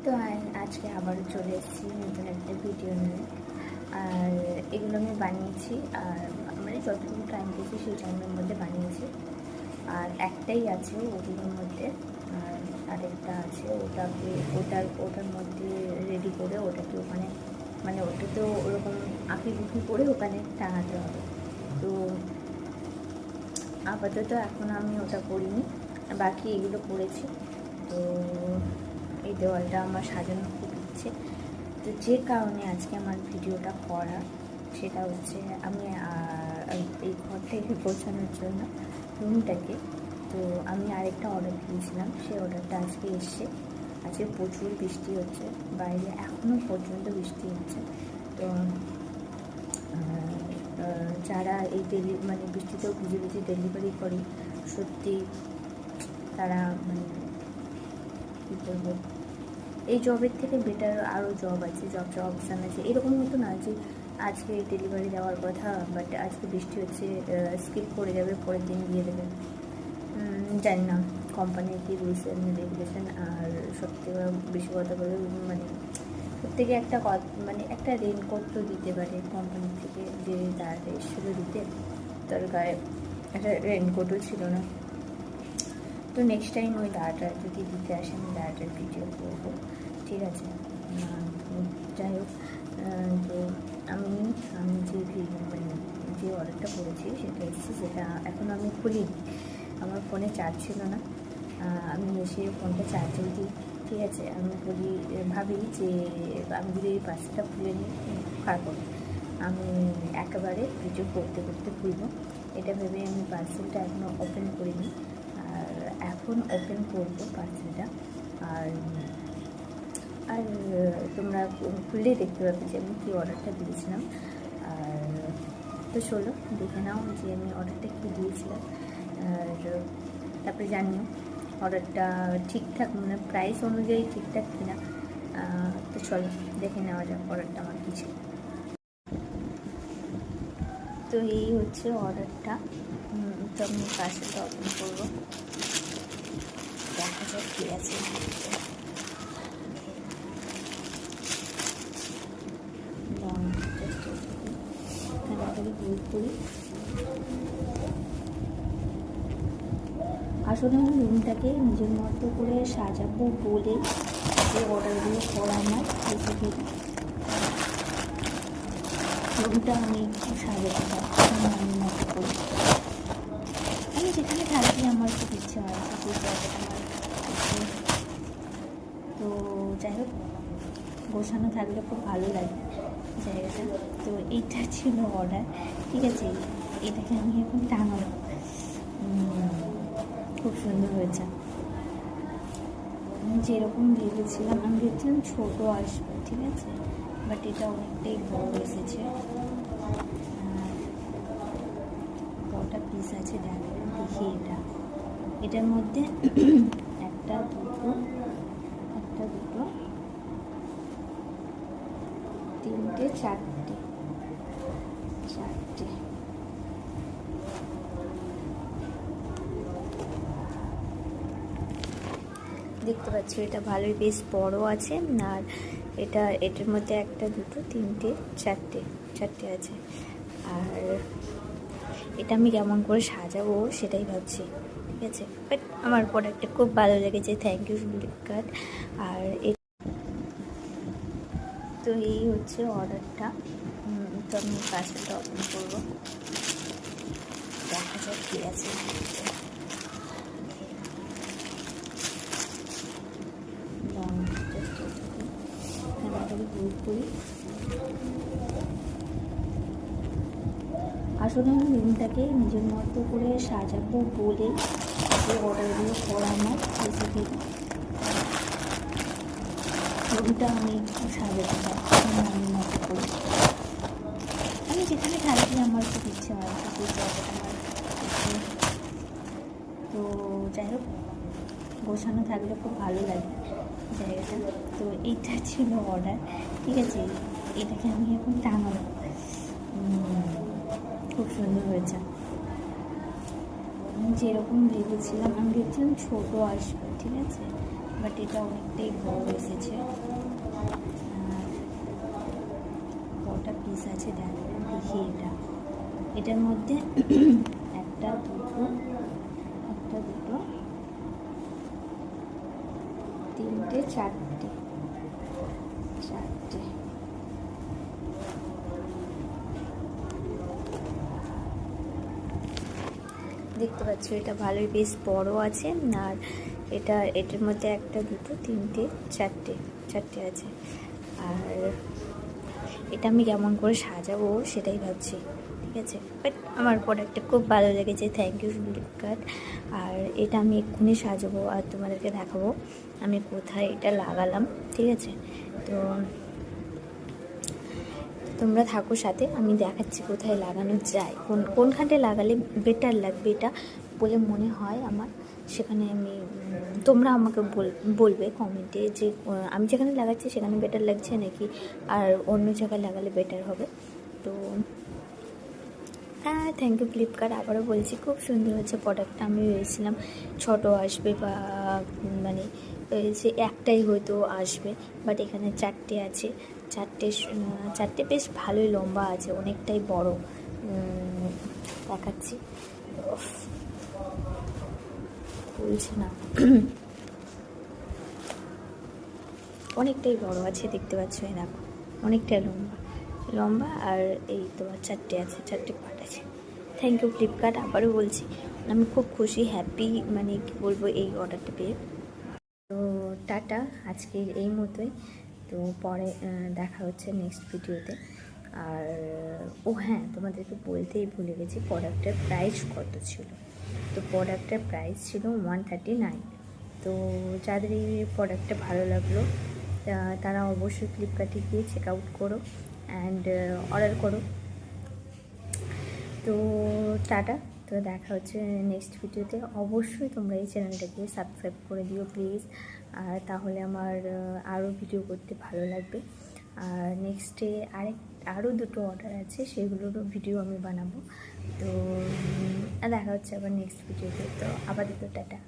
তো আজকে আবারও চলে এসেছি নতুন একটা ভিডিও নিয়ে। আর এগুলো আমি বানিয়েছি, আর মানে যতটুকু টাইম দিয়েছি সেই টাইমের মধ্যে বানিয়েছি। আর একটাই আছে ওগুলোর মধ্যে, আর আরেকটা আছে ওটার মধ্যে রেডি করে ওটাকে ওখানে মানে ওটাতেও ওরকম আঁকিবুকি করে ওখানে টাঙাতে হবে। তো আপাতত এখন আমি ওটা করিনি, বাকি এগুলো করেছি। তো এই দেওয়ালটা আমার সাজানো খুব ইচ্ছে। তো যে কারণে আজকে আমার ভিডিওটা করা সেটা হচ্ছে আমি এই ঘরটাকে গোছানোর জন্য রুমটাকে। তো আমি আরেকটা অর্ডার দিয়েছিলাম, সেই অর্ডারটা আজকে এসছে। আজকে প্রচুর বৃষ্টি হচ্ছে, বাইরে এখনও পর্যন্ত বৃষ্টি হচ্ছে। তো যারা এই মানে বৃষ্টিতেও ভিজে ভিজে ডেলিভারি করে, সত্যি তারা মানে কী বলবো, এই জবের থেকে বেটার আরও জব আছে, জবটা অপশান আছে। এরকম মতো না যে আজকে ডেলিভারি দেওয়ার কথা বাট আজকে বৃষ্টি হচ্ছে, স্কিপ করে যাবে, পরের দিন দিয়ে দেবে। জানি না কোম্পানির কী রুলস অ্যান্ড রেগুলেশন। আর সত্যি বেশি কথা বলে মানে প্রত্যেকে একটা মানে একটা রেনকোট তো দিতে পারে কোম্পানি থেকে, যে দাঁড়াটা এসেছিল দিতে, তার গায়ে একটা রেনকোটও ছিল না। তো নেক্সট টাইম ওই দাঁড়াটা যদি দিতে আসে আমি দাঁড়াটার ভিডিও করবো, ঠিক আছে? যাই হোক, তো আমি মানে যে অর্ডারটা করেছি সেটা এসেছে, সেটা এখন আমি খুলিনি। আমার ফোনে চার্জ ছিল না, আমি এসে ফোনটা চার্জে দিই, ঠিক আছে? আমি ভাবি যে আমি যদি এই পার্সেলটা খুলে নিই খারাপ হবে, আমি একেবারে ভিডিও করতে করতে খুলব, এটা ভেবে আমি পার্সেলটা এখনও ওপেন করিনি। আর এখন ওপেন করবো পার্সেলটা। আর আর তোমরা খুললেই দেখতে পাবে যে আমি কী অর্ডারটা দিয়েছিলাম। আর তো চলো দেখে নাও যে আমি অর্ডারটা কী দিয়েছিলাম, আর তারপরে জানিও অর্ডারটা ঠিকঠাক মানে প্রাইস অনুযায়ী ঠিকঠাক কিনা। তো চলো দেখে নেওয়া যাক অর্ডারটা আমার কী ছিল। তো এই হচ্ছে অর্ডারটা। তো আমি পার্সেলটা ওপেন করবো, দেখা যাক কী আছে। আসলে আমি রুমটাকে নিজের মতো করে সাজাবো বলে যে অর্ডারগুলো করা আমার বেসিক্যালি রুমটা আমি একটু সাজাতে পারছি আমি মতো করি। আমি যেখানে থাকি আমার খুব ইচ্ছে হয় সেই জায়গাটা আমার। তো যাই হোক, গোছানো থাকলে খুব ভালো লাগে জায়গাটা। তো এইটা ছিল অর্ডার, ঠিক আছে? এটাকে আমি এখন টাঙাবো, খুব সুন্দর হয়েছে। আমি যেরকম ভেবেছিলাম, আমি ভেবেছিলাম ছোটো আসবে, ঠিক আছে? বাট এটা অনেকটাই বড় এসেছে। কটা পিস আছে দেখি। এটার মধ্যে একটা দুটো তিনটে চারটে দেখতে পাচ্ছি এটা ভালোই বেশ বড় আছে। আর এটার মধ্যে একটা দুটো তিনটে চারটে আছে। আর এটা আমি কেমন করে সাজাবো সেটাই ভাবছি, ঠিক আছে? বাট আমার প্রোডাক্টটা খুব ভালো লেগেছে, থ্যাংক ইউ ফ্লিপকার্ট। আর তো এই হচ্ছে অর্ডারটা। তো আমি পার্সেলটা ওপেন করবো, দেখা যাক কী আছে। আসলে আমি রুমটাকে নিজের মতো করে সাজাবো বলে যে অর্ডারগুলো করা আমার বেসিক্যালি রুমটা আমি একটু সাজাতে পারছি আমি মতো করি। আমি যেখানে থাকি আমার খুব ইচ্ছে হয় সেই জায়গাটা আমার। তো যাই হোক, গোছানো থাকলে খুব ভালো লাগে জায়গাটা। তো এইটা ছিল অর্ডার, ঠিক আছে? এটাকে আমি এখন টাঙাবো, খুব সুন্দর হয়েছে। আমি যেরকম ভেবেছিলাম, আমি ভেবেছিলাম ছোটো আসবে, ঠিক আছে? বাট এটা অনেকটাই বড় এসেছে। আর কটা পিস আছে দেখি। এটার মধ্যে একটা দুটো তিনটে চারটে দেখতে পাচ্ছ, এটা ভালোই বেশ বড় আছে। আর এটার মধ্যে একটা দুটো তিনটে চারটে আছে। আর এটা আমি কেমন করে সাজাবো সেটাই ভাবছি, ঠিক আছে। বাট আমার প্রোডাক্টটা খুব ভালো লেগেছে, থ্যাংক ইউ ফ্লিপকার্ট। আর এটা আমি এক্ষুনি সাজাবো আর তোমাদেরকে দেখাবো আমি কোথায় এটা লাগালাম, ঠিক আছে। তো তোমরা থাকো সাথে, আমি দেখাচ্ছি কোথায় লাগানো যায়, কোনখানটা লাগালে বেটার লাগবে এটা বলে মনে হয় আমার। সেখানে আমি তোমরা আমাকে বলবে কমেন্টে যে আমি যেখানে লাগাচ্ছি সেখানে বেটার লাগছে নাকি আর অন্য জায়গায় লাগালে বেটার হবে। তো হ্যাঁ, থ্যাংক ইউ ফ্লিপকার্ট। আবারও বলছি, খুব সুন্দর হচ্ছে প্রোডাক্টটা। আমি ভেবেছিলাম ছোটো আসবে বা মানে সে একটাই হয়তো আসবে, বাট এখানে চারটে আছে। চারটে বেশ ভালোই লম্বা আছে, অনেকটাই বড়। দেখাচ্ছি, বলছে না অনেকটাই বড় আছে, দেখতে পাচ্ছ। এই দেখো, অনেকটাই লম্বা। আর এই তোমার চারটে পার্ট আছে। Thank you Flipkart. আবারও বলছি, আমি খুব খুশি, হ্যাপি, মানে কি বলবো এই অর্ডারটা পেয়ে। তো টাটা, আজকের এই মতোই। তো পরে দেখা হচ্ছে নেক্সট ভিডিওতে। আর হ্যাঁ, তোমাদেরকে বলতেই ভুলে গেছি প্রোডাক্টের প্রাইস কত ছিল। তো প্রোডাক্টের প্রাইস ছিল 139। তো যাদের এই প্রোডাক্টটা ভালো লাগলো তারা অবশ্যই ফ্লিপকার্টে গিয়ে চেক আউট করো অ্যান্ড অর্ডার করো। তো টাটা। তো দেখা হচ্ছে নেক্সট ভিডিওতে। অবশ্যই তোমরা এই চ্যানেলটাকে সাবস্ক্রাইব করে দিও প্লিজ, আর তাহলে আমার আরও ভিডিও করতে ভালো লাগবে। আর নেক্সটে আরও দুটো অর্ডার আছে, সেগুলোরও ভিডিও আমি বানাবো। তো দেখা হচ্ছে আবার নেক্সট ভিডিওতে। তো আপাতত টাটা।